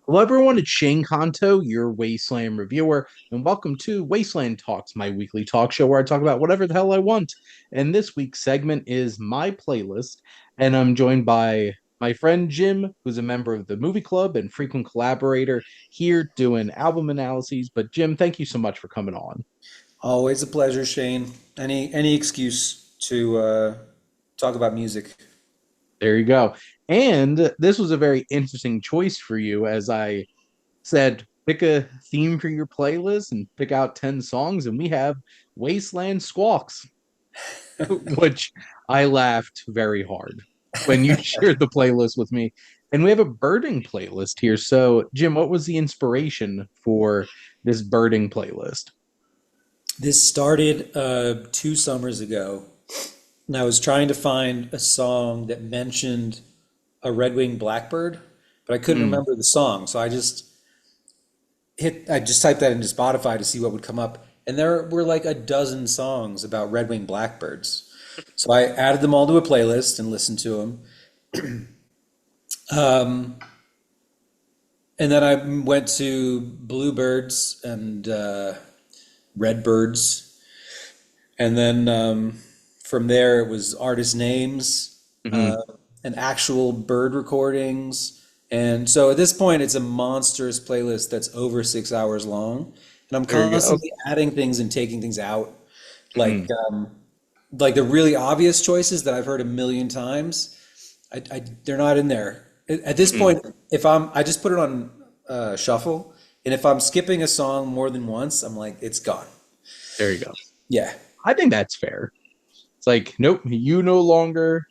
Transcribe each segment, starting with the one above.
Hello, everyone. It's Shane Kanto, your Wasteland reviewer, and welcome to Wasteland Talks, my weekly talk show where I talk about whatever the hell I want. And this week's segment is my playlist, and I'm joined by my friend Jim, who's a member of the movie club and frequent collaborator here doing album analyses. But Jim, thank you so much for coming on. Always a pleasure, Shane. Any excuse to talk about music. There you go. And this was a very interesting choice for you, as I said pick a theme for your playlist and pick out 10 songs, and we have Wasteland Squalks, which I laughed very hard when you shared the playlist with me. And we have a birding playlist here. So, Jim, what was the inspiration for this birding playlist? This started 2 summers ago, and I was trying to find a song that mentioned a red-winged blackbird, but I couldn't Mm, remember the song. So I just typed that into Spotify to see what would come up, and there were like a dozen songs about red-winged blackbirds. So I added them all to a playlist and listened to them. Um, and then I went to bluebirds and redbirds, and then from there it was artist names mhm. and actual bird recordings. And so at this point, it's a monstrous playlist that's over 6 hours long, and I'm There you go. constantly adding things and taking things out, like Mhm. like the really obvious choices that I've heard a million times. They're not in there at this Mhm. point. I just put it on shuffle, and if I'm skipping a song more than once, I'm like, it's gone. There you go. Yeah. I think that's fair. It's like, nope, you no longer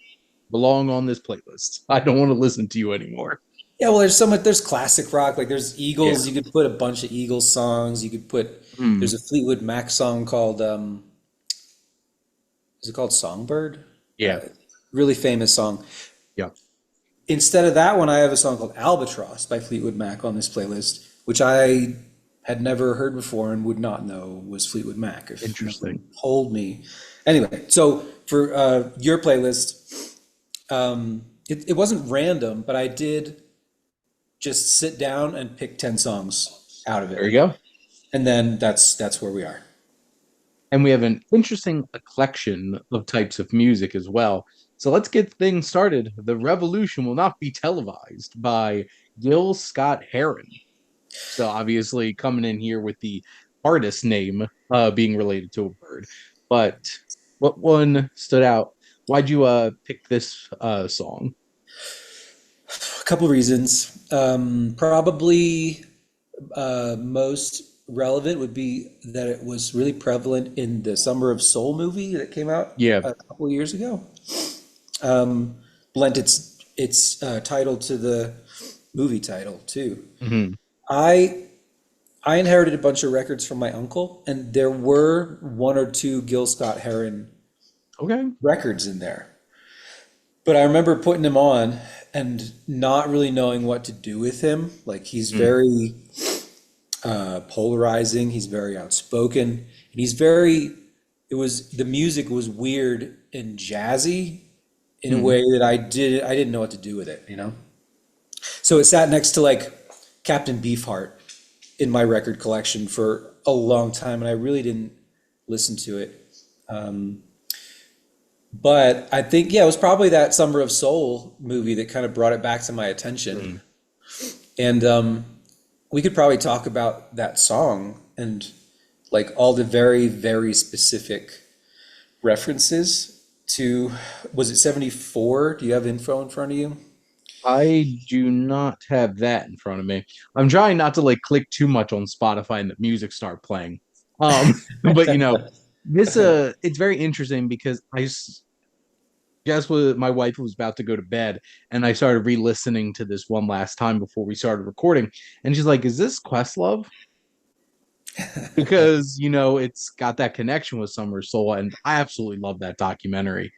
belong on this playlist. I don't want to listen to you anymore. Yeah, well, there's classic rock, like there's Yeah. Eagles. You could put a bunch of Eagles songs. You could put Mm, there's a Fleetwood Mac song called is it called Songbird? yeah. Really famous song. Yeah. Instead of that one, I have a song called Albatross by Fleetwood Mac on this playlist, which I had never heard before and would not know was Fleetwood Mac if no one Interesting. told me. Anyway, so for your playlist, it wasn't random, but I did just sit down and pick 10 songs out of There you it. go. And then that's where we are. And we have an interesting collection of types of music as well. So let's get things started. The Revolution will not be televised by Gil Scott-Heron. So obviously coming in here with the artist name being related to a bird. But what one stood out? Why'd you pick this song? A couple reasons. Probably most relevant would be that it was really prevalent in the Summer of Soul movie that came out Yeah. a couple of years ago. Um, Lent its title to the movie title too. Hmm. I I inherited a bunch of records from my uncle, and there were one or two Gil Scott Heron Okay. records in there. But I remember putting him on and not really knowing what to do with him. Like he's Mm, very polarizing. He's very outspoken, and he's very. It was the music was weird and jazzy in a mm. way that I didn't know what to do with it. So it sat next to like Captain Beefheart in my record collection for a long time, and I really didn't listen to it. Um, but I think, yeah, it was probably that Summer of Soul movie that kind of brought it back to my attention. Mm. And we could probably talk about that song and like all the very, very specific references to, was it 74? Do you have info in front of you? I do not have that in front of me. I'm trying not to like click too much on Spotify and the music start playing. Um, but this it's very interesting because just with my wife was about to go to bed and I started re-listening to this one last time before we started recording, and she's like, "Is this Questlove?" Because it's got that connection with Summer Soul, and I absolutely love that documentary.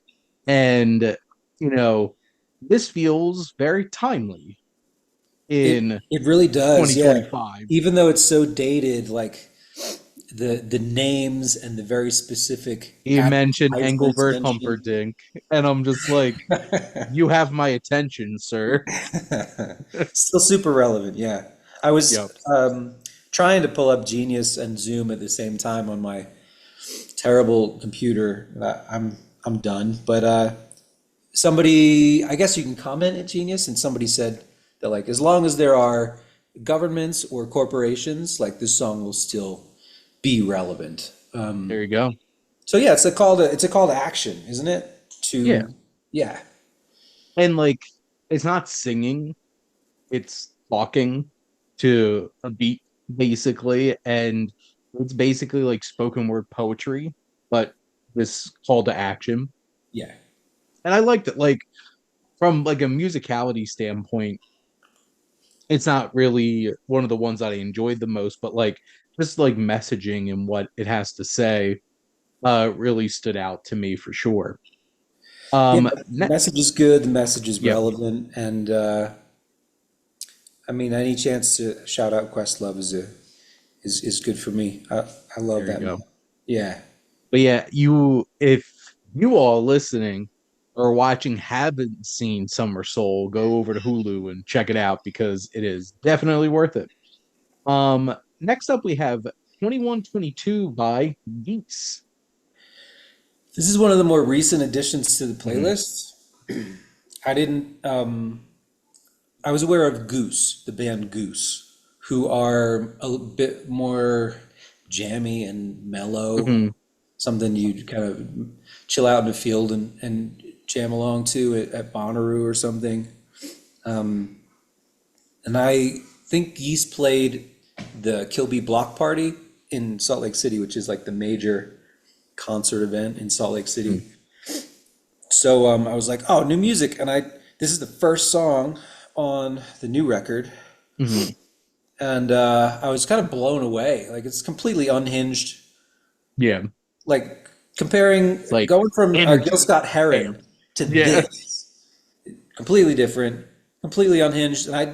And you know, this feels very timely It in it really does, yeah. 2025. Even though it's so dated, like the names and the very specific He mentioned advertisements Engelbert mentioning. Humperdinck, and I'm just like, you have my attention, sir. Still super relevant, yeah. I was Yep. trying to pull up Genius and Zoom at the same time on my terrible computer. I'm done. But somebody, I guess you can comment at Genius, and somebody said that like as long as there are governments or corporations, like this song will still be relevant. There you go. So yeah, it's a call to action, isn't it? Yeah. Yeah, And like it's not singing, it's talking to a beat basically, and it's basically like spoken word poetry, but this call to action. yeah, And I liked it. Like from like a musicality standpoint, it's not really one of the ones that I enjoyed the most, but like just like messaging and what it has to say really stood out to me for sure. yeah. The Ne- message is good. The message is yep, relevant, and I mean, any chance to shout out Questlove is good for me. I love there you that man. go. Yeah. But yeah, you if you all listening or watching haven't seen Summer Soul, go over to Hulu and check it out because it is definitely worth it. Next up we have 2122 by Geese. This is one of the more recent additions to the Mhm. playlist. I didn't. I was aware of Goose, the band Goose, who are a bit more jammy and mellow, Mhm. something you'd kind of chill out in the field and jam along to at Bonnaroo or something. And I think Geese played the Kilby Block Party in Salt Lake City, which is like the major concert event in Salt Lake City. So I was like, oh, new music, and this is the first song on the new record, Mhm. and I was kind of blown away. Like it's completely unhinged. Yeah, Like comparing, it's like going from Gil energy. Bam. Scott-Heron to Yeah. this, completely different, completely unhinged. And I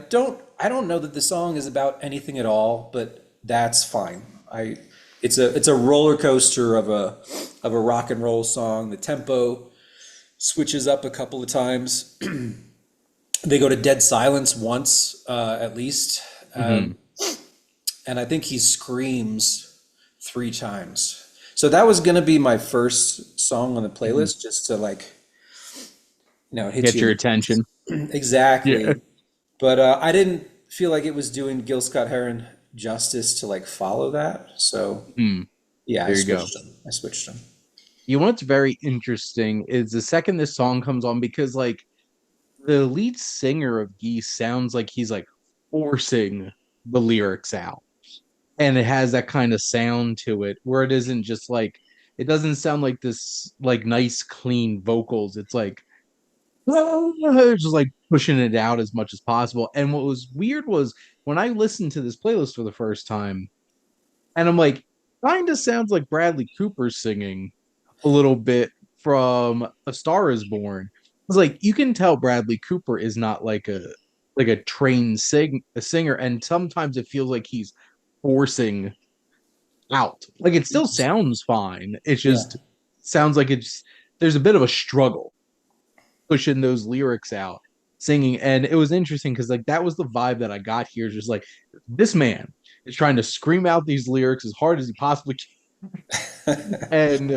don't know that the song is about anything at all, but that's fine. It's a roller coaster of a rock and roll song. The tempo switches up a couple of times. They go to dead silence once, at least, Mhm. and I think he screams three times. So that was gonna be my first song on the Mhm. playlist, just to like, it hits Get you in your the attention. face. Yeah. Exactly. But I didn't feel like it was doing Gil Scott-Heron justice to like follow that. So Mhm. yeah, I There you go. switched them. I switched them. You know what's very interesting is the second this song comes on, because like the lead singer of Geese sounds like he's like forcing the lyrics out. And it has that kind of sound to it where it isn't just like it doesn't sound like this like nice clean vocals. It's like just like pushing it out as much as possible. And what was weird was when I listened to this playlist for the first time, and I'm like, kind of sounds like Bradley Cooper singing a little bit from A Star Is Born. It's like you can tell Bradley Cooper is not like a trained a singer, and sometimes it feels like he's forcing out. Like it still sounds fine. It's Yeah. just sounds like it's there's a bit of a struggle pushing those lyrics out, singing. And it was interesting because like that was the vibe that I got here. Just like this man is trying to scream out these lyrics as hard as he possibly can. And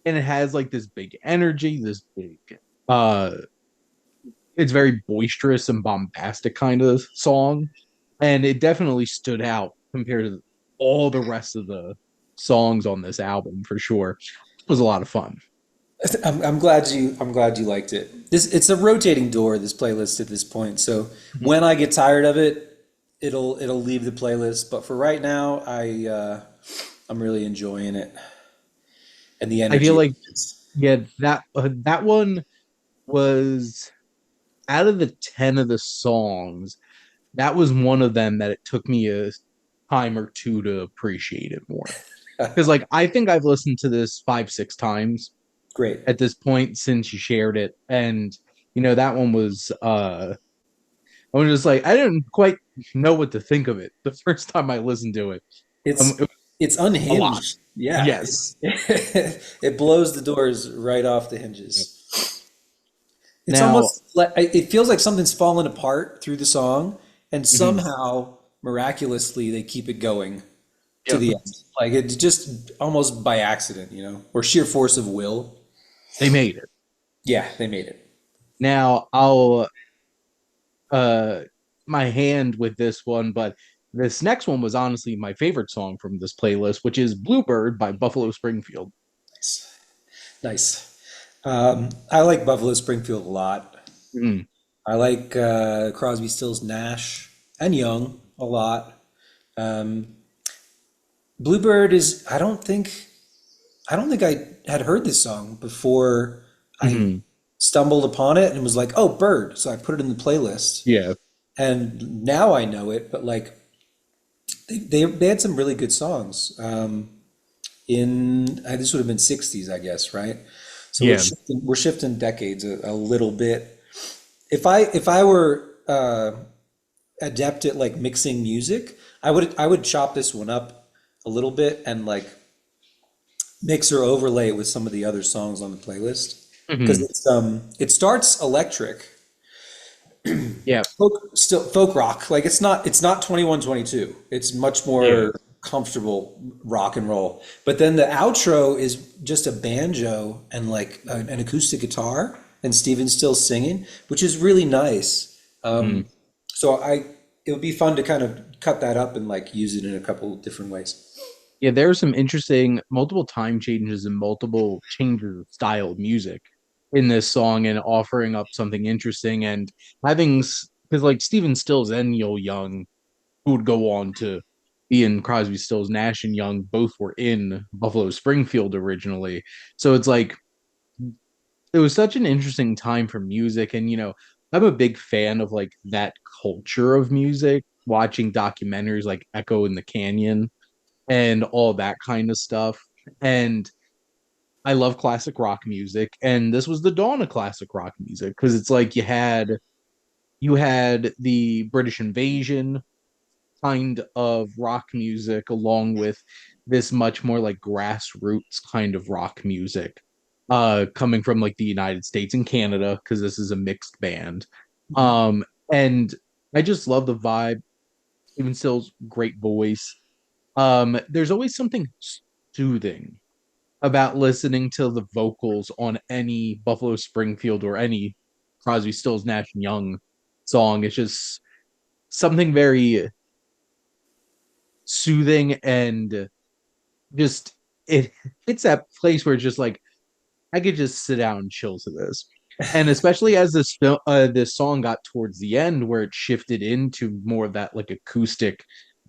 it has like this big energy, this big uh it's very boisterous and bombastic kind of song. And it definitely stood out compared to all the rest of the songs on this album for sure. It was a lot of fun. I'm glad you liked it. It's a rotating door, this playlist at this point. So when I get tired of it, it'll leave the playlist. But for right now, I'm really enjoying it and the I feel energy. like yeah, that one was out of the 10 of the songs, that was one of them that it took me a time or two to appreciate it more. Because like I think I've listened to this 5 6 times Great. at this point since you shared it. And that one was I was just like I didn't quite know what to think of it the first time I listened to it. It It's was it's a lot. unhinged. Yeah, Yes. it blows the doors right off the hinges. It's Now, almost like it feels like something's fallen apart through the song, and mhm, somehow miraculously they keep it going to Yep. the end. Like it's just almost by accident, or sheer force of will. They made it. Yeah, they made it. Now I'll uh my hand with this one, but this next one was honestly my favorite song from this playlist, which is Bluebird by Buffalo Springfield. Nice. Nice. I like Buffalo Springfield a lot. Mm. I like Crosby, Stills, Nash, and Young a lot. Um, Bluebird is. I don't think I had heard this song before I Mhm. stumbled upon it and was like, "Oh, Bird!" So I put it in the playlist, Yeah. and now I know it. But like, they had some really good songs. This would have been '60s, I guess, right? So we're Yeah. shifting decades a little bit. If I were adept at like mixing music, I would chop this one up a little bit and like mix or overlay it with some of the other songs on the playlist because Mhm. it starts electric, Yeah. folk rock. Like it's not 2122. It's much Yeah. more comfortable rock and roll. But then the outro is just a banjo and like an acoustic guitar and Steven still singing, which is really nice. Mhm. So it would be fun to kind of cut that up and like use it in a couple of different ways. Yeah, there are some interesting multiple time changes and multiple changes of style of music in this song and offering up something interesting and having because like Stephen Stills and Neil Young, who would go on to be in Crosby, Stills, Nash and Young, both were in Buffalo Springfield originally. So it's like it was such an interesting time for music, and I'm a big fan of like that culture of music, watching documentaries like Echo in the Canyon and all that kind of stuff. And I love classic rock music, and this was the dawn of classic rock music because it's like you had the British invasion kind of rock music along with this much more like grassroots kind of rock music coming from like the United States and Canada because this is a mixed band. Mhm. And I just love the vibe. Even still's great voice. There's always something soothing about listening to the vocals on any Buffalo Springfield or any Crosby, Stills, Nash and Young song. It's just something very soothing and just it it's that place where it's just like I could just sit down and chill to this. And especially as this song got towards the end where it shifted into more of that like acoustic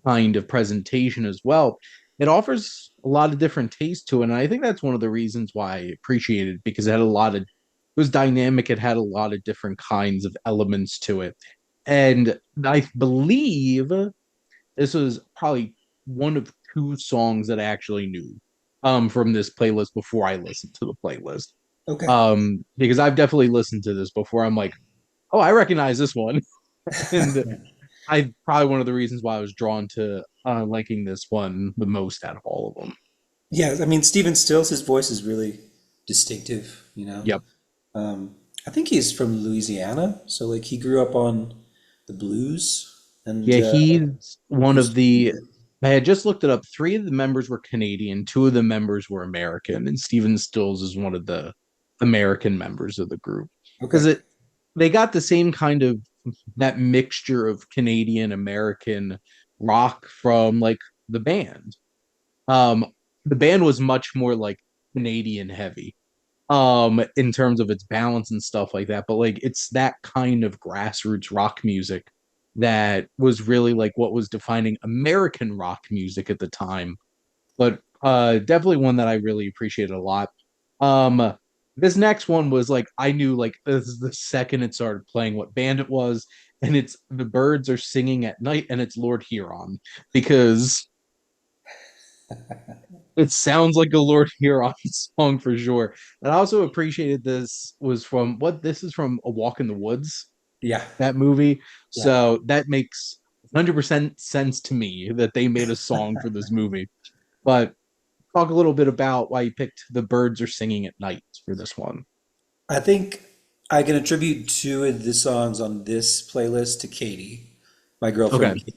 kind of presentation as well, it offers a lot of different taste to it. And I think that's one of the reasons why I appreciate it because it was dynamic, it had a lot of different kinds of elements to it. And I believe this was probably one of two songs that I actually knew from this playlist before I listened to the playlist. Okay. Because I've definitely listened to this before. I'm like, oh, I recognize this one. And I probably one of the reasons why I was drawn to liking this one the most out of all of them. Yeah, I mean, Stephen Stills, his voice is really distinctive. Yep. I think he's from Louisiana, so like he grew up on the blues and Yeah, he's one he's of the. I had just looked it up. Three of the members were Canadian, two of the members were American, and Steven Stills is one of the American members of the group. Because okay. they got the same kind of that mixture of Canadian American rock from like the band. Um, the band was much more like Canadian heavy in terms of its balance and stuff like that, but like it's that kind of grassroots rock music that was really like what was defining American rock music at the time, but definitely one that I really appreciated a lot. um this next one was like I knew like this is the second it started playing what band it was, and it's the birds are singing at night and it's Lord Huron because it sounds like a Lord Huron song for sure. And I also appreciated this is from A Walk in the Woods, Yeah, that movie. yeah. So that makes 100% sense to me that they made a song for this movie. But talk a little bit about why you picked The Birds Are Singing at Night for this one. I think I can attribute two of the songs on this playlist to Katie, my Okay. girlfriend Katie.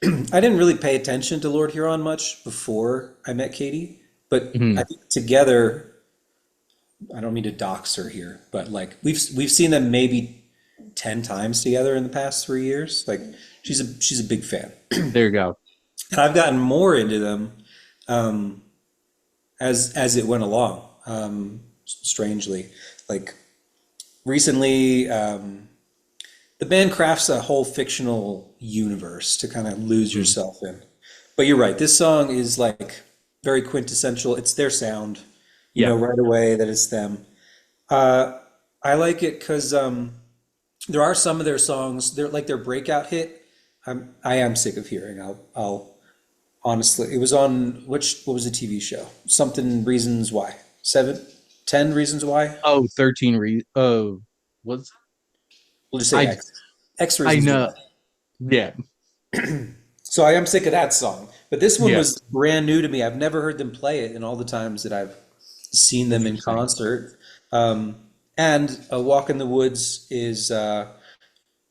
I didn't really pay attention to Lord Huron much before I met Katie, but I Mhm. think together, I don't mean to dox her here, but like we've seen them maybe 10 times together in the past 3 years. Like she's a big fan. There you go. And I've gotten more into them um, as it went along. Strangely, like recently, the band crafts a whole fictional universe to kind of lose Mhm. yourself in. But you're right. This song is like very quintessential. It's their sound. You Yeah. know right away that it's them. Uh, I like it because there are some of their songs. They're like their breakout hit. I am sick of hearing. I'll honestly. It was on what was the TV show? Something Reasons Why. 10 Reasons Why. Oh, 13 oh, was We'll just say I X I Reasons Why. know. Yeah. So I am sick of that song. But this one Yeah. was brand new to me. I've never heard them play it in all the times that I've seen them in Interesting. concert. Um, and A Walk in the Woods is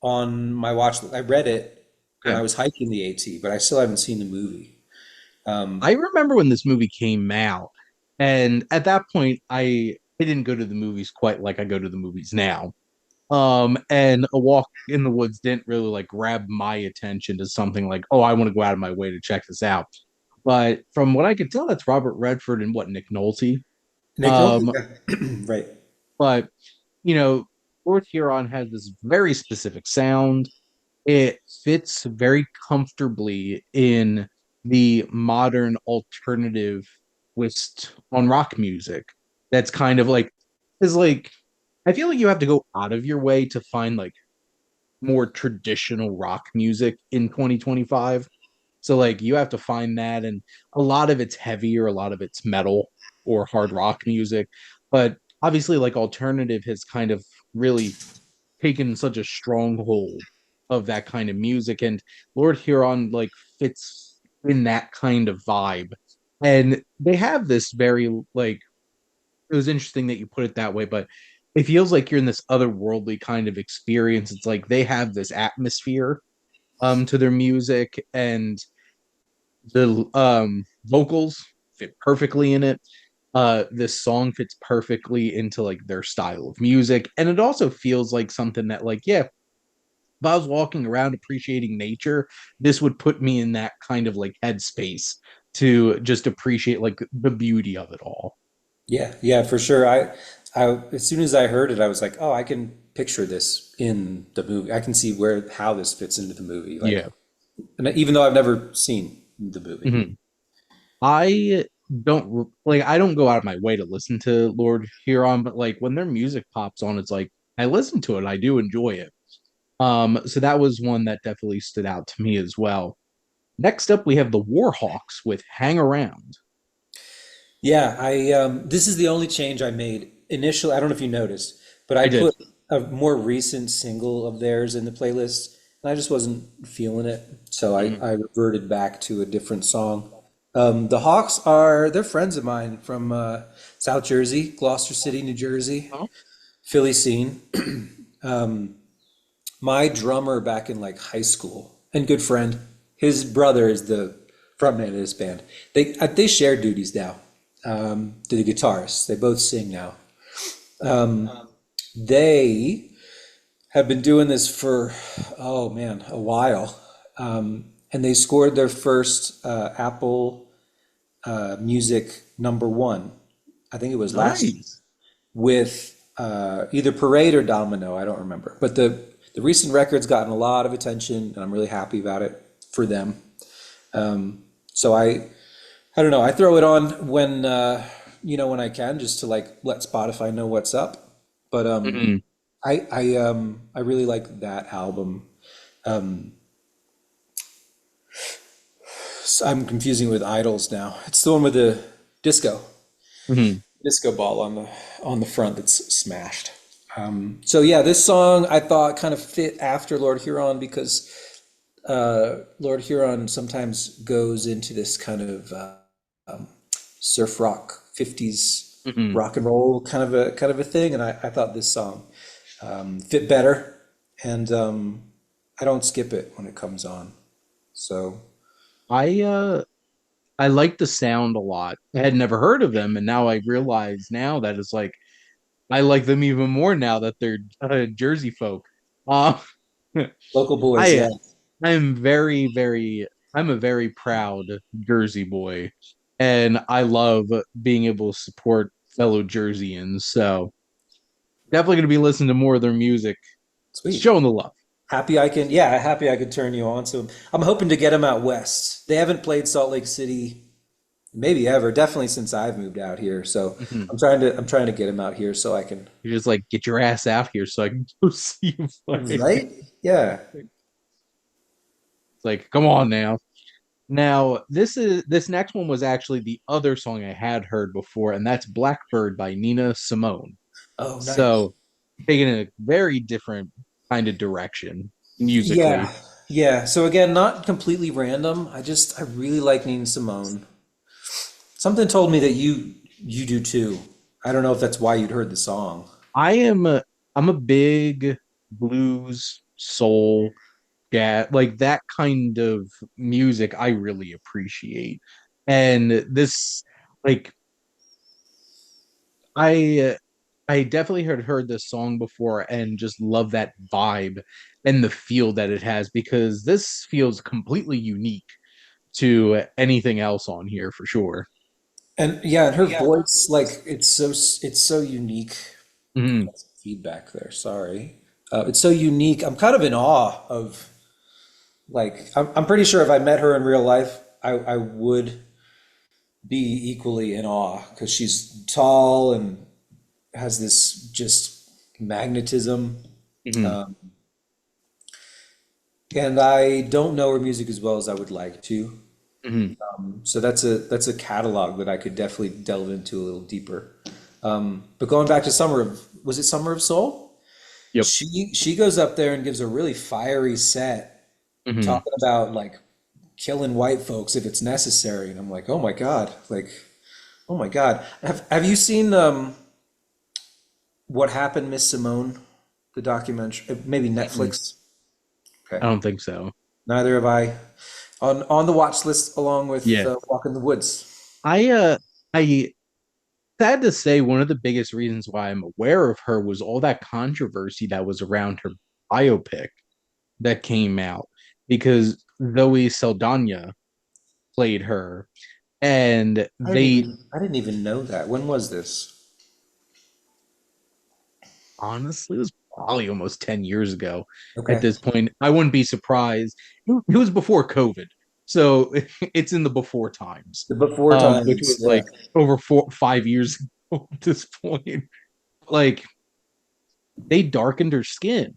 on my watch list. I read it when I Okay. was hiking the AT, but I still haven't seen the movie. I remember when this movie came out, and at that point, I didn't go to the movies quite like I go to the movies now. And A Walk in the Woods didn't really like grab my attention to something like, oh, I want to go out of my way to check this out. But from what I could tell, that's Robert Redford and what Nick Nolte. Nick Nolte, Um, yeah. Right. but you know, North Huron has this very specific sound. It fits very comfortably in the modern alternative twist on rock music. That's kind of like is like I feel like you have to go out of your way to find like more traditional rock music in 2025. So like you have to find that, and a lot of it's heavier, a lot of it's metal or hard rock music. But obviously like alternative has kind of really taken such a stronghold of that kind of music, and Lord Huron like fits in that kind of vibe. And they have this very like it was interesting that you put it that way, but it feels like you're in this otherworldly kind of experience. It's like they have this atmosphere to their music, and the vocals fit perfectly in it. This song fits perfectly into like their style of music, and it also feels like something that like yeah, if I was walking around appreciating nature, this would put me in that kind of like headspace to just appreciate like the beauty of it all. Yeah, yeah, for sure. As soon as I heard it, I was like, oh, I can picture this in the movie. I can see how this fits into the movie. Like, Yeah. and even though I've never seen the movie. Mhm. I don't like I don't go out of my way to listen to Lord Huron, but like when their music pops on, it's like I listen to it. I do enjoy it. So that was one that definitely stood out to me as well. Next up, we have the Warhawks with Hang Around. Yeah, I this is the only change I made initially. I don't know if you noticed, but I I did. put a more recent single of theirs in the playlist, and I just wasn't feeling it, so Mhm. I reverted back to a different song. They're friends of mine from South Jersey, Gloucester City, New Jersey, Oh, Philly scene. My drummer back in like high school and good friend, his brother is the frontman of this band. They share duties now. To the guitarist, they both sing now. They have been doing this for oh man a while, and they scored their first Apple Music #1. I think it was last nice. with either Parade or Domino. I don't remember, but the recent record's gotten a lot of attention, and I'm really happy about it for them. So I don't know. I throw it on when when I can, just to like let Spotify know what's up. But Mhm. I really like that album. I'm confusing it with Idols now. It's the one with the disco Mhm. disco ball on the front that's smashed. So yeah, this song I thought kind of fit after Lord Huron because Lord Huron sometimes goes into this kind of surf rock 50s Mhm. rock and roll kind of a thing, and I thought this song fit better, and I don't skip it when it comes on. So I like the sound a lot. I had never heard of them, and now I realize now that it's like I like them even more now that they're Jersey folk. Uh, Local boys, I yeah. I'm I'm a very proud Jersey boy, and I love being able to support fellow Jerseyans. So definitely going to be listening to more of their music, Sweet. showing the love. Happy I could turn you on to them. I'm hoping to get them out west. They haven't played Salt Lake City maybe ever, definitely since I've moved out here. So Mhm. I'm trying to get them out here so I can. You're just like get your ass out here so I can go see you play. Right? Yeah. It's like, come on now. Now, this next one was actually the other song I had heard before, and that's Blackbird by Nina Simone. Oh, nice. So taking a very different kind of direction Yeah. musically. Yeah. So again, not completely random. I really like Nina Simone. Something told me that you do too. I don't know if that's why you'd heard the song. I am a I'm a big blues, soul, jazz, like that kind of music I really appreciate. And this like I I definitely had heard this song before and just love that vibe and the feel that it has because this feels completely unique to anything else on here for sure. And yeah, and her voice, like it's so unique. Mhm. Feedback there. Sorry. It's so unique. I'm kind of in awe of like I'm pretty sure if I met her in real life, I would be equally in awe because she's tall and has this just magnetism. Mhm. Um, and I don't know her music as well as I would like to. Mhm. So that's a catalog that I could definitely delve into a little deeper. But going back to was it Summer of Soul? Yep. She goes up there and gives a really fiery set, Mhm. talking about like killing white folks if it's necessary, and I'm like, oh my God. Have you seen What Happened, Miss Simone, the documentary? Maybe Mm-mm. Netflix. Okay, I don't think so. neither have I. On the watch list along with Yeah. Walk in the Woods. I sad to say one of the biggest reasons why I'm aware of her was all that controversy that was around her biopic that came out because Zoe Saldana played her and they I didn't even know that. When was this? honestly it was probably almost 10 years ago at Okay. this point. I wouldn't be surprised. It was before COVID. So it's in the before times. The before Which times, was yeah. like over 4 5 years ago at this point. Like they darkened her skin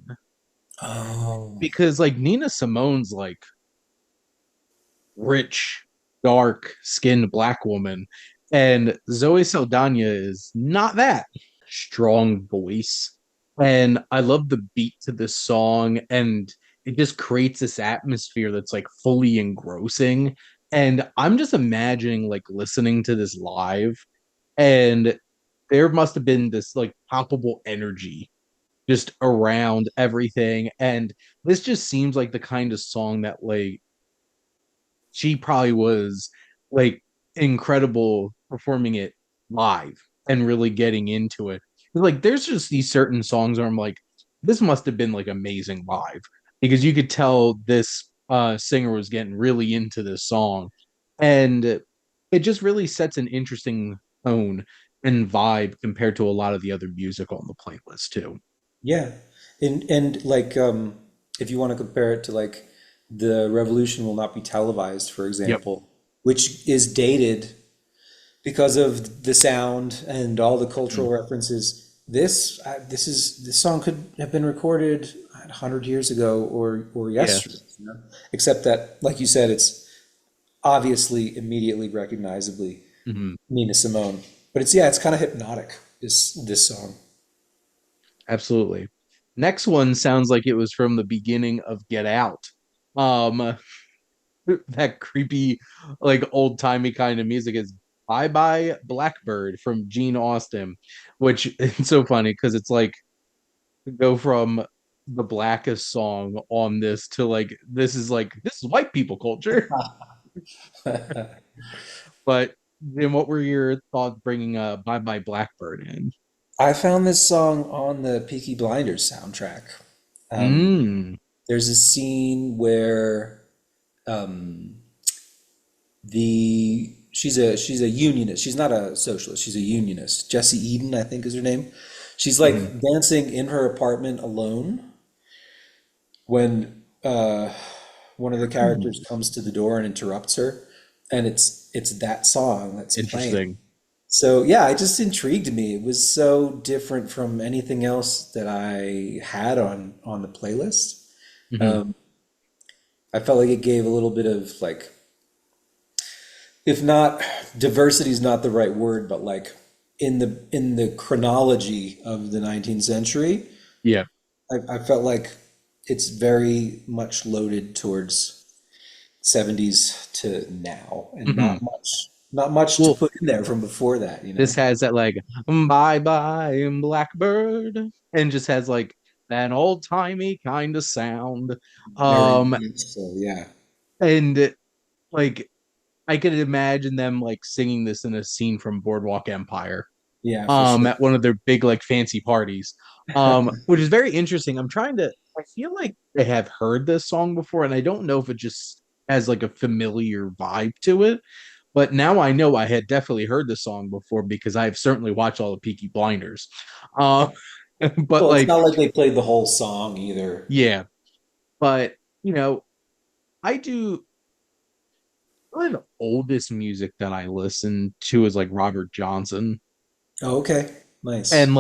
Oh, because like Nina Simone's like rich, dark skinned black woman. And Zoe Saldana is not that strong voice. And I love the beat to this song, and it just creates this atmosphere that's like fully engrossing. And I'm just imagining like listening to this live, and there must have been this like palpable energy just around everything. And this just seems like the kind of song that like she probably was like incredible performing it live and really getting into it. Like there's just these certain songs where I'm like, this must have been like amazing live because you could tell this singer was getting really into this song. And it just really sets an interesting tone and vibe compared to a lot of the other music on the playlist too. yeah. And like if you want to compare it to like The Revolution Will Not Be Televised, for Yep. example, which is dated because of the sound and all the cultural Mhm. references. This song could have been recorded 100 years ago or Yeah. yesterday, you know? Except that, like you said, it's obviously immediately recognizably Mhm. Nina Simone. But it's kind of hypnotic, this song. Absolutely. Next one sounds like it was from the beginning of Get Out. Um, that creepy, like old timey kind of music is Bye Bye Blackbird from Gene Austen, which it's so funny because it's like go from the blackest song on this to like this is white people culture. But then, what were your thoughts bringing "Bye Bye Blackbird" in? I found this song on the Peaky Blinders soundtrack. Um, Mm, there's a scene where um, the she's a unionist. She's not a socialist. She's a unionist. Jessie Eden, I think, is her name. She's mhm, like dancing in her apartment alone when one of the characters mm. comes to the door and interrupts her, and it's that song that's playing. Interesting. So yeah, it just intrigued me. It was so different from anything else that I had on the playlist. Hmm. Um, I felt like it gave a little bit of like, if not diversity is not the right word, but like in the chronology of the 19th century, Yeah. I felt like it's very much loaded towards 70s to now, and Hmm. not much to Well, put in there from before that, you this know? has that like "Bye Bye Blackbird" and just has like that old timey kind of sound. Very Um, much so, yeah. and like I could imagine them like singing this in a scene from Boardwalk Empire, Yeah, for sure. at one of their big like fancy parties, which is very interesting. I feel like I have heard this song before, and I don't know if it just has like a familiar vibe to it. But now I know I had definitely heard the song before because I've certainly watched all the Peaky Blinders. Uh, but Well, it's like, not like they played the whole song either. yeah, but you know, I do one of the oldest music that I listen to is like Robert Johnson, Oh, okay. and Nice.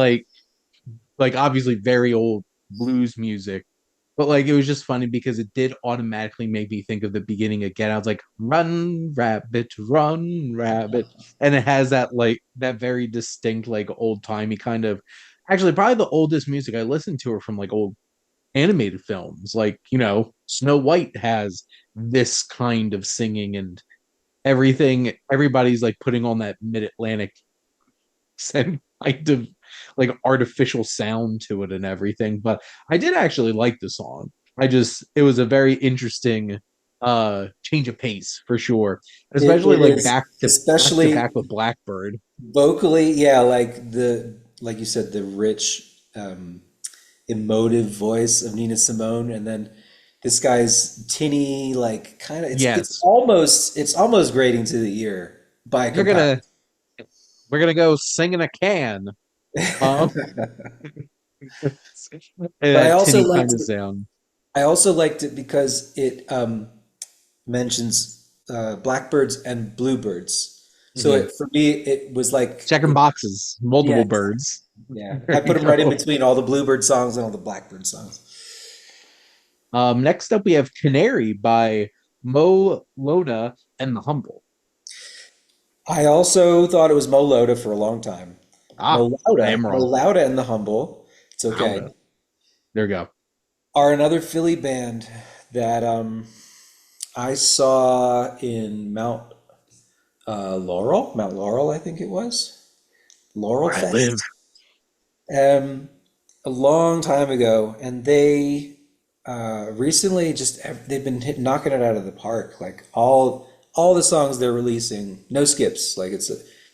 like obviously very old blues music. But like it was just funny because it did automatically make me think of the beginning again. I was like, run, rabbit. And it has that like that very distinct, like old timey kind of actually probably the oldest music I listened to are from like old animated films. Like, Snow White has this kind of singing and everything. Everybody's like putting on that mid-Atlantic and kind of like artificial sound to it and everything. But I did actually like the song. It was a very interesting change of pace for sure. Especially It like is, back to especially back with Blackbird. vocally, yeah, like you said, the rich, emotive voice of Nina Simone, and then this guy's tinny, like kind of, Yes. it's almost grating to the ear by We're comparison. gonna we're gonna go sing in a can. Um But that tinny kind of sound. I also liked it because it mentions blackbirds and bluebirds. So Mhm. for me, it was like, Checking boxes, multiple yeah, birds. yeah. There I you put them right in go. between all the bluebird songs and all the blackbird songs. Next up, we have Canary by Lowda and the Humble. I also thought it was Mo Lowda for a long time. Ah, I am Mo wrong. Lowda and the Humble, it's okay, Lowda. There you go. are another Philly band that I saw in Mount Laurel, I think it was, Laurel Where I live. Fest, um, a long time ago, and they recently they've been knocking it out of the park. Like all the songs they're releasing, no skips. Like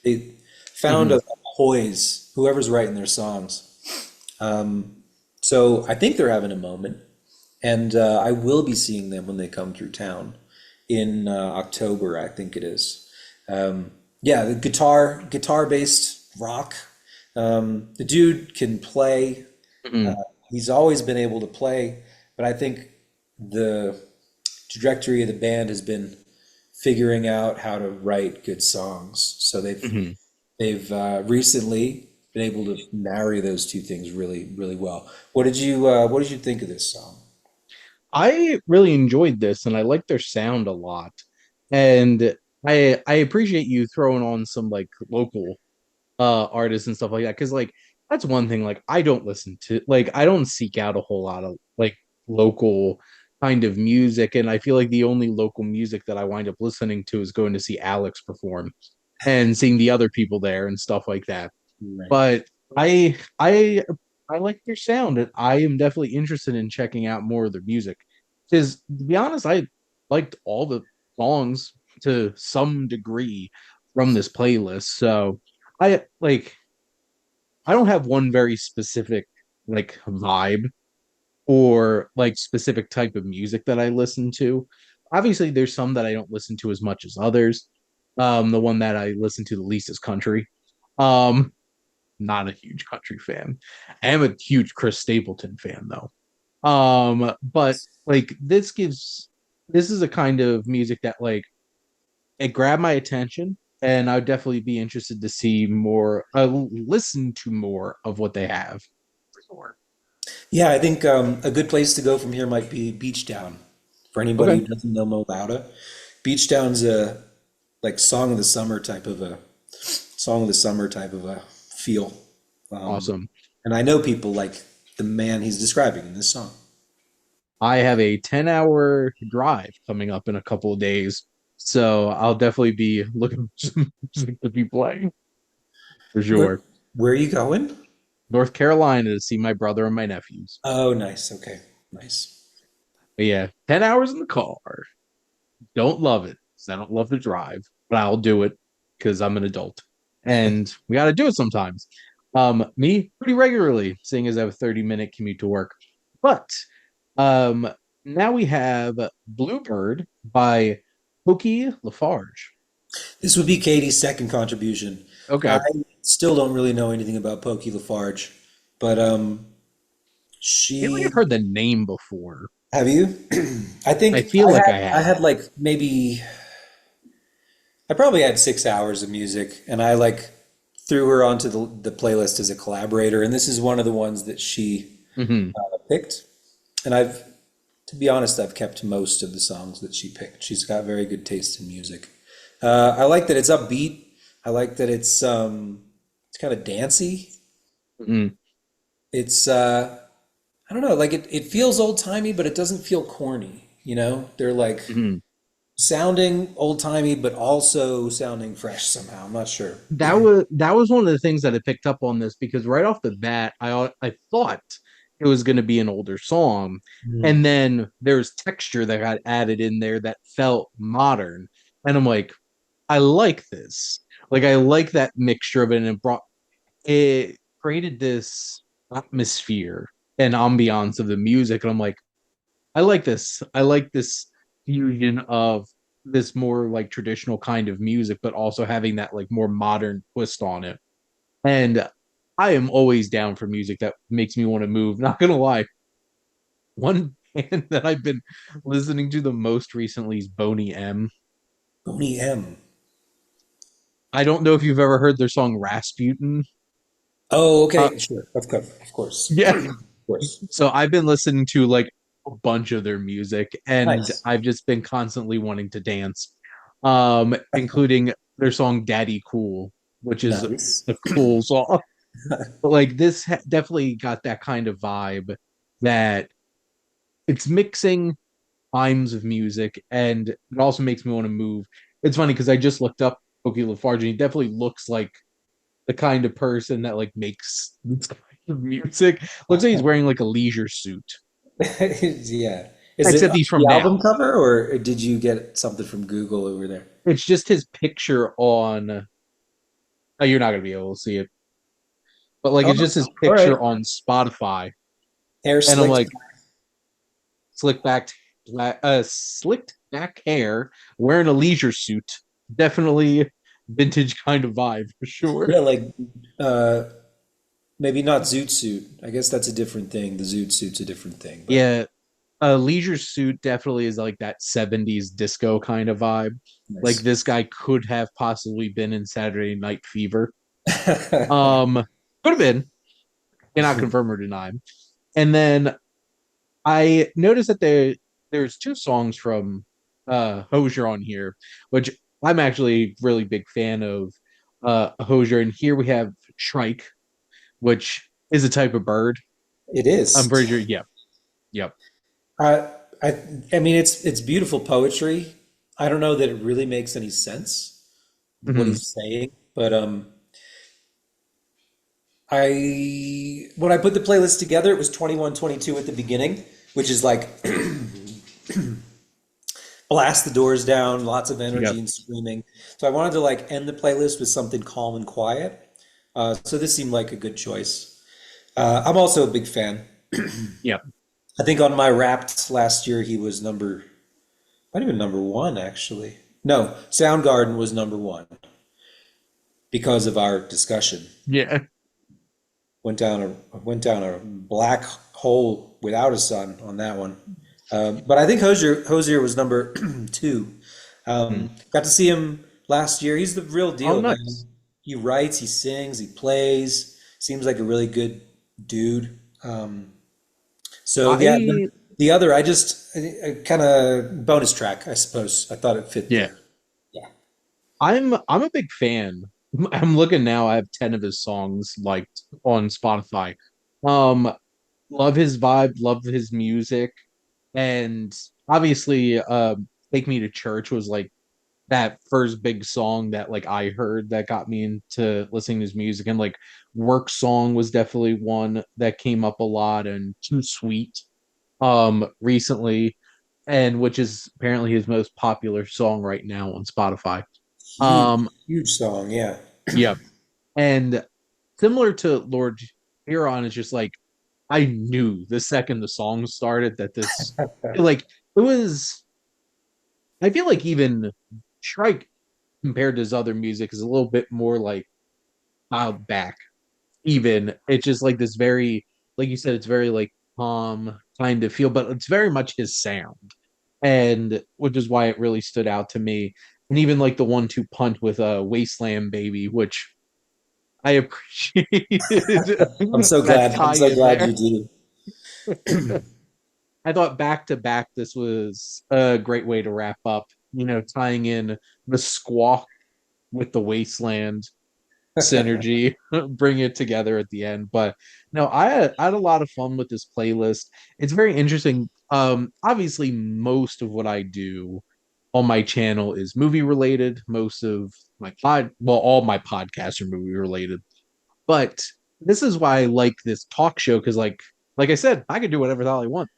they found Hmm. a poise, whoever's writing their songs. So I think they're having a moment, and I will be seeing them when they come through town in October, I think it is. Yeah, the guitar based rock. The dude can play. Hmm. He's always been able to play, but I think the trajectory of the band has been figuring out how to write good songs. So Hmm. they've recently been able to marry those two things really really well. What did you think of this song? I really enjoyed this, and I like their sound a lot. And I appreciate you throwing on some like local artists and stuff like that because like that's one thing like I don't listen to like I don't seek out a whole lot of like local kind of music, and I feel like the only local music that I wind up listening to is going to see Alex perform and seeing the other people there and stuff like that. Right. But I like their sound, and I am definitely interested in checking out more of their music because to be honest I liked all the songs to some degree from this playlist. So I like I don't have one very specific like vibe or like specific type of music that I listen to. Obviously, there's some that I don't listen to as much as others. The one that I listen to the least is country. Um, Not a huge country fan. I am a huge Chris Stapleton fan though. But like this is a kind of music that like it grabbed my attention, and I'd definitely be interested to see more, listen to more of what they have. For sure. Yeah, I think a good place to go from here might be Beach Down. For anybody Okay, who doesn't know Mo Lowda, Beach Down's a like song of the summer type of a feel. Um, awesome. and I know people like the man he's describing in this song. I have a 10-hour drive coming up in a couple of days, so I'll definitely be looking for some music to be playing for Where sure. where are you going? North Carolina to see my brother and my nephews. Oh, nice. Okay, nice. But yeah, 10 hours in the car. Don't love it 'cause I don't love to drive, but I'll do it because I'm an adult and we got to do it sometimes. Me pretty regularly, seeing as I have a 30-minute commute to work. But um, now we have Bluebird by Pokey LaFarge. This would be Katie's second contribution. I Okay, still don't really know anything about Pokey LaFarge, but I feel like she I've heard the name before. have you? I I think feel like I I have. had like maybe I probably had 6 hours of music, and I like threw her onto the playlist as a collaborator, and this is one of the ones that she Hmm. picked. And I've, to be honest, I've kept most of the songs that she picked. She's got very good taste in music. I like that it's upbeat. I like that it's kind of dancey. Hmm. It's I don't know, like it feels old timey, but it doesn't feel corny. You know, they're like Hmm. sounding old timey, but also sounding fresh somehow. I'm not sure. That was one of the things that I picked up on this because right off the bat, I thought it was going to be an older song, Mhm. and then there's texture that got added in there that felt modern, and I'm like, I like this. Like I like that mixture of it, and it created this atmosphere and ambiance of the music, and I'm like, I like this. I like this fusion of this more like traditional kind of music, but also having that like more modern twist on it. And I am always down for music that makes me want to move. Not gonna lie, one band that I've been listening to the most recently is Boney M. Boney M. I don't know if you've ever heard their song Rasputin. Oh, Uh, okay, sure, of course, yeah. of course. So I've been listening to like a bunch of their music, and Nice, I've just been constantly wanting to dance, including their song "Daddy Cool," which is nice. a cool song. But like this definitely got that kind of vibe that it's mixing times of music, and it also makes me want to move. It's funny because I just looked up Pokey LaFarge, and he definitely looks like the kind of person that like makes this kind of music. Looks like he's wearing like a leisure suit, Yeah. Is it except he's the from now. album cover, or did you get something from Google over there? It's just his picture on. Oh, you're not gonna be able to see it, but like Oh, it's just his all right. picture on Spotify, Hair and I'm slicked. like slick back, slicked back hair, wearing a leisure suit. Definitely vintage kind of vibe for sure. Yeah, like uh, maybe not zoot suit. I guess that's a different thing. The zoot suit's a different thing, but Yeah, a leisure suit definitely is like that 70s disco kind of vibe. Like nice. this guy could have possibly been in Saturday Night Fever. Um, could have been. Cannot confirm or deny. And then I noticed that there's two songs from Hozier on here, which I'm actually really big fan of Hozier. And here we have Shrike, which is a type of bird. It I'm is. pretty sure. Yep. Yep. I, I, I mean, it's beautiful poetry. I don't know that it really makes any sense what Hmm. he's saying, but I when I put the playlist together, it was 21, 22 at the beginning, which is like blast the doors down, lots of Yep. energy and screaming. So I wanted to like end the playlist with something calm and quiet. So this seemed like a good choice. I'm also a big fan. Yep. I think on my Wrapped last year he was might have been number one actually. No, Soundgarden was number one because of our discussion. Yeah. Went down a black hole without a sun on that one. But I think Hozier was number two. Hmm. Got to see him last year. He's the real Oh, deal, nice. man. He writes, he sings, he plays. Seems like a really good dude. So yeah, I the other, I kind of bonus track, I suppose. I thought it fit yeah. the, yeah. I'm a big fan. I'm looking now. I have 10 of his songs liked on Spotify. Um, love his vibe, love his music, and obviously, "Take Me to Church" was like that first big song that like I heard that got me into listening to his music, and like "Work Song" was definitely one that came up a lot, and "Too Sweet" recently, and which is apparently his most popular song right now on Spotify. Huge, Um, huge song, yeah. yeah, and similar to Lord Huron, it's just like I knew the second the song started that this like it was. I feel like even Shrike compared to his other music is a little bit more like dialed back. Even it's just like this very, like you said, it's very like calm kind of feel, but it's very much his sound, and which is why it really stood out to me. And even like the 1-2 punch with a Wasteland Baby, which I appreciated I'm so that glad. I'm tie so in glad there. you do. I thought back to back, this was a great way to wrap up, tying in the squawk with the wasteland synergy, bring it together at the end. But no, I had a lot of fun with this playlist. It's very interesting. Obviously, most of what I do on my channel is movie related. Most of all my podcasts are movie related. But this is why I like this talk show because, like I said, I can do whatever the hell I want.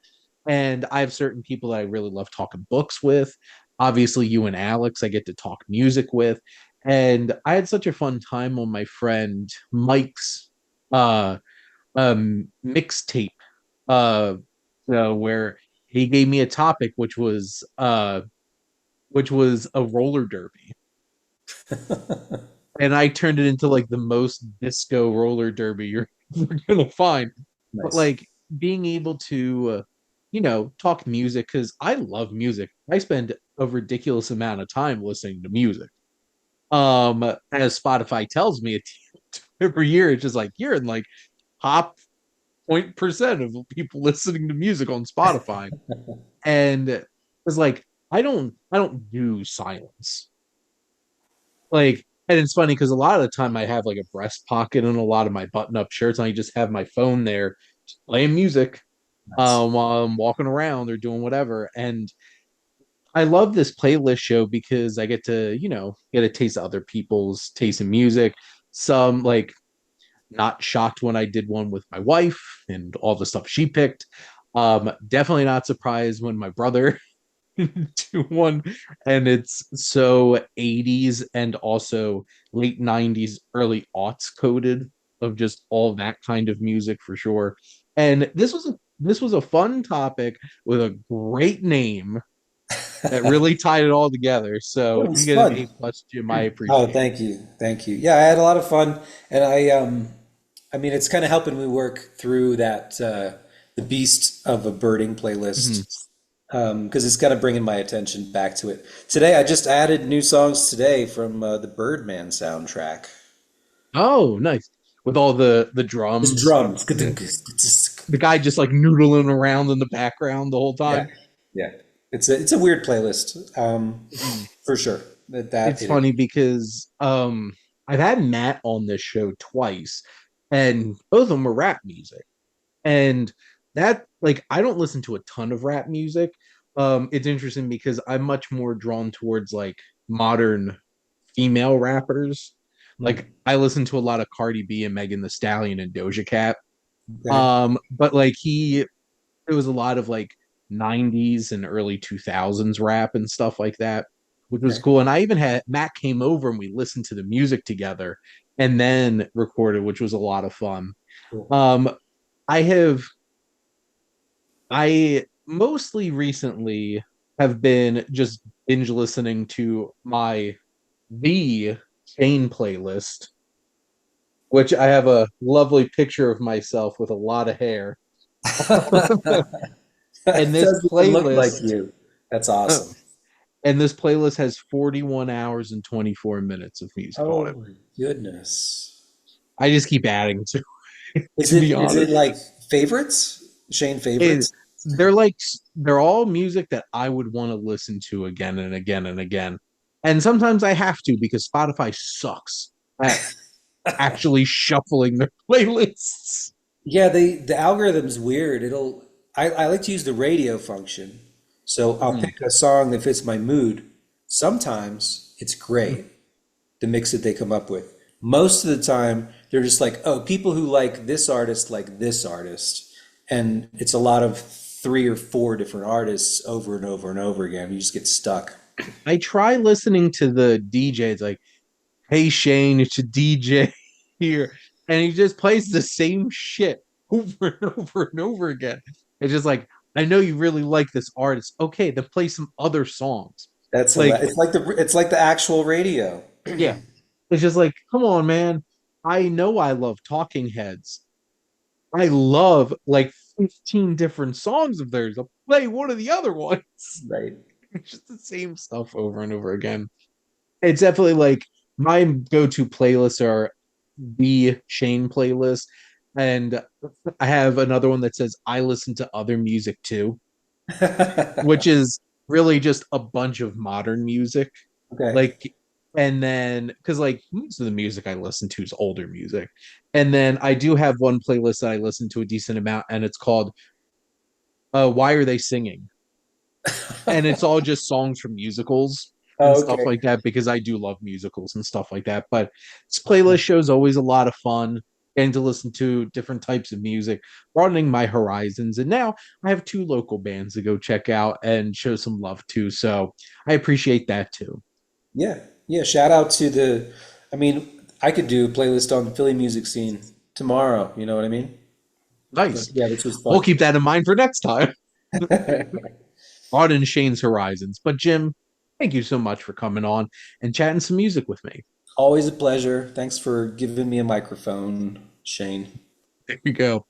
And I have certain people that I really love talking books with. Obviously, you and Alex, I get to talk music with. And I had such a fun time on my friend Mike's uh mixtape uh where he gave me a topic which was a roller derby. And I turned it into like the most disco roller derby you're gonna find. But Nice. like being able to, talk music because I love music. I spend a ridiculous amount of time listening to music. As Spotify tells me, every year it's just like you're in like top 0.% of people listening to music on Spotify, and it's like I don't do silence. Like, and it's funny because a lot of the time I have like a breast pocket and a lot of my button up shirts, and I just have my phone there just playing music Nice. while I'm walking around or doing whatever. And I love this playlist show because I get a taste of other people's taste in music. Some like not shocked when I did one with my wife and all the stuff she picked. Definitely not surprised when my brother to one, and it's so 80s and also late 90s, early aughts coded of just all that kind of music for sure. And this was a fun topic with a great name that really tied it all together. It So you was get an fun. A+ Jim. I Oh, appreciate it. thank you. Thank you. Yeah, I had a lot of fun. And I mean, it's kind of helping me work through that, the beast of a birding Mhm. playlist. Because it's kind of bringing my attention back to it. Today, I just added new songs today from the Birdman soundtrack. Oh, nice. With all the Just drums, drums. the guy just like noodling around in the background the whole Yeah, time. yeah. It's a weird playlist, Mhm. for sure. That It's it is. funny because I've had Matt on this show twice, and both of them were rap music. And that like I don't listen to a ton of rap music. It's interesting because I'm much more drawn towards like modern female rappers. Like Hmm. I listen to a lot of Cardi B and Megan the Stallion and Doja Cat. Okay. But like it was a lot of like 90s and early 2000s rap and stuff like that, which was Okay, cool. And I even had Matt came over and we listened to the music together and then recorded, which was a lot of fun. cool. Um, I have I mostly recently have been just binge listening to my the Shane playlist, which I have a lovely picture of myself with a lot of hair. And It this doesn't even look like playlist, you. That's uh, awesome. and this playlist has 41 hours and 24 minutes of music on Oh it. my goodness. I just keep adding Is to be it honest. like favorites? Shane It, favorites? they're like they're all music that I would want to listen to again and again and again. And sometimes I have to because Spotify sucks at actually shuffling their playlists. Yeah, the algorithm's weird. I like to use the radio function. So I'll Mhm. pick a song that fits my mood. Sometimes it's great, the mix that they come up with. Most of the time, they're just like, oh, people who like this artist. And it's a lot of three or four different artists over and over and over again. You just get stuck. I try listening to the DJ. It's like, hey Shane, it's a DJ here. And he just plays the same shit over and over and over again. It's just like, I know you really like this artist. Okay, then play some other songs. That's Like, hilarious. It's like the actual radio. yeah. It's just like, come on, man. I know I love Talking Heads. I love like 15 different songs of theirs. I'll play one of the other ones. Right. It's just the same stuff over and over again. It's definitely like my go-to playlists are the Shane playlist. And I have another one that says I listen to other music too, which is really just a bunch of modern music. Okay. Like, and then because like most of the music I listen to is older music. And then I do have one playlist that I listen to a decent amount, and it's called Why Are They Singing? And it's all just songs from musicals and Oh, stuff okay. like that because I do love musicals and stuff like that. But this playlist show is always a lot of fun, getting to listen to different types of music, broadening my horizons. And now I have two local bands to go check out and show some love to. So I appreciate that too. Yeah. Yeah. Shout out to I mean, I could do a playlist on the Philly music scene tomorrow. You know what I mean? But Nice. yeah, this was We'll fun. keep that in mind for next time. Broaden Shane's horizons. But Jim, thank you so much for coming on and chatting some music with me. Always a pleasure. Thanks for giving me a microphone, Shane. There you go.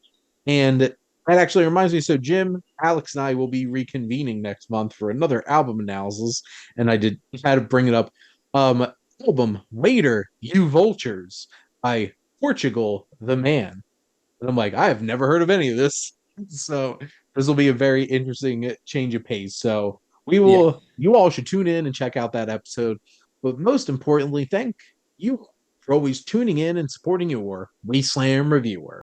And that actually reminds me. So Jim, Alex, and I will be reconvening next month for another album analysis. And I did had to bring it up. Um, album Waiter, You Vultures by Portugal the Man. And I'm like, I have never heard of any of this. So this will be a very interesting change of pace. So Yeah. you all should tune in and check out that episode. But most importantly, thank you for always tuning in and supporting your Wasteland reviewer.